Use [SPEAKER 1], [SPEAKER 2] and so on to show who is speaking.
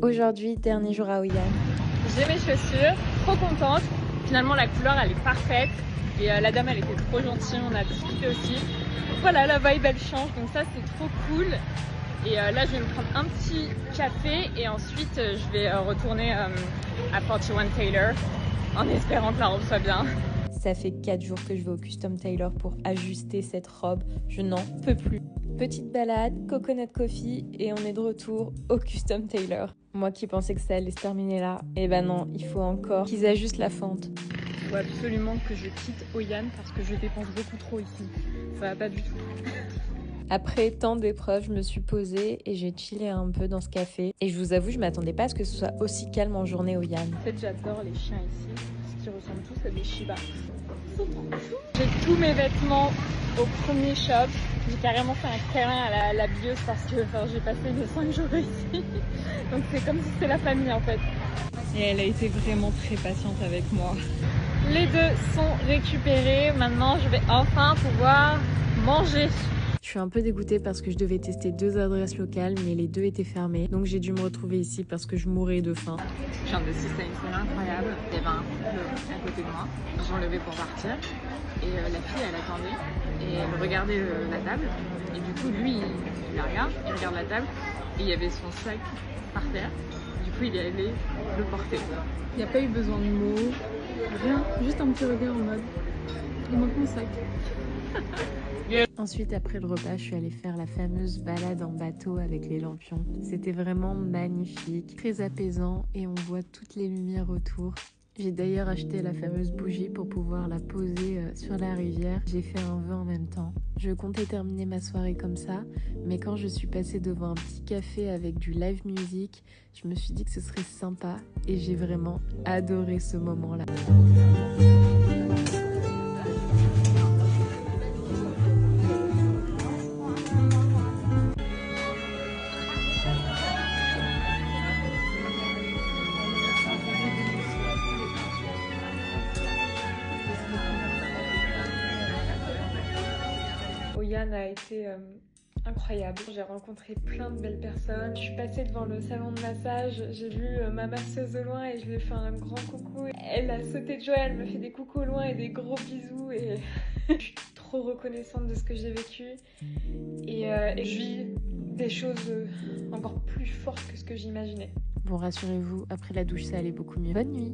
[SPEAKER 1] Aujourd'hui, dernier jour à Hoi An.
[SPEAKER 2] J'ai mes chaussures, trop contente. Finalement, la couleur, elle est parfaite. Et la dame, elle était trop gentille, on a discuté aussi. Voilà, la vibe, elle change, donc ça, c'est trop cool. Et là, je vais me prendre un petit café et ensuite, je vais retourner à 41 Taylor en espérant que la robe soit bien.
[SPEAKER 1] Ça fait 4 jours que je vais au Custom Tailor pour ajuster cette robe. Je n'en peux plus. Petite balade, coconut coffee et on est de retour au Custom Tailor. Moi qui pensais que ça allait se terminer là, et ben non, il faut encore qu'ils ajustent la fente.
[SPEAKER 2] Il faut absolument que je quitte Hoi An parce que je dépense beaucoup trop ici. Ça va pas du tout.
[SPEAKER 1] Après tant d'épreuves, je me suis posée et j'ai chillé un peu dans ce café. Et je vous avoue, je m'attendais pas à ce que ce soit aussi calme en journée Hoi An.
[SPEAKER 2] En fait, j'adore les chiens ici, parce qu'ils ressemblent tous à des Shiba. Ils sont trop chou. J'ai tous mes vêtements au premier shop. J'ai carrément fait un câlin à la bieuse parce que j'ai passé les 5 jours ici. Donc c'est comme si c'était la famille en fait. Et elle a été vraiment très patiente avec moi. Les deux sont récupérés. Maintenant, je vais enfin pouvoir manger.
[SPEAKER 1] Je suis un peu dégoûtée parce que je devais tester 2 adresses locales, mais les 2 étaient fermées. Donc j'ai dû me retrouver ici parce que je mourais de faim.
[SPEAKER 2] Je viens d'assister à une scène incroyable. Il y avait un couple à côté de moi. J'ai enlevé pour partir. Et la fille, elle attendait. Et elle regardait la table. Et du coup, lui, il la regarde. Il regarde la table. Et il y avait son sac par terre. Du coup, il est allé le porter.
[SPEAKER 3] Il n'y a pas eu besoin de mots. Rien. Juste un petit regard en mode. Il manque mon sac.
[SPEAKER 1] Ensuite, après le repas, je suis allée faire la fameuse balade en bateau avec les lampions. C'était vraiment magnifique, très apaisant et on voit toutes les lumières autour. J'ai d'ailleurs acheté la fameuse bougie pour pouvoir la poser sur la rivière. J'ai fait un vœu en même temps. Je comptais terminer ma soirée comme ça, mais quand je suis passée devant un petit café avec du live music, je me suis dit que ce serait sympa et j'ai vraiment adoré ce moment-là.
[SPEAKER 2] Hoi An a été incroyable. J'ai rencontré plein de belles personnes. Je suis passée devant le salon de massage. J'ai vu ma masseuse au loin et je lui ai fait un grand coucou. Elle a sauté de joie, elle me fait des coucous au loin et des gros bisous. Et je suis trop reconnaissante de ce que j'ai vécu. Et je vis des choses encore plus fortes que ce que j'imaginais.
[SPEAKER 1] Bon, rassurez-vous, après la douche, ça allait beaucoup mieux. Bonne nuit!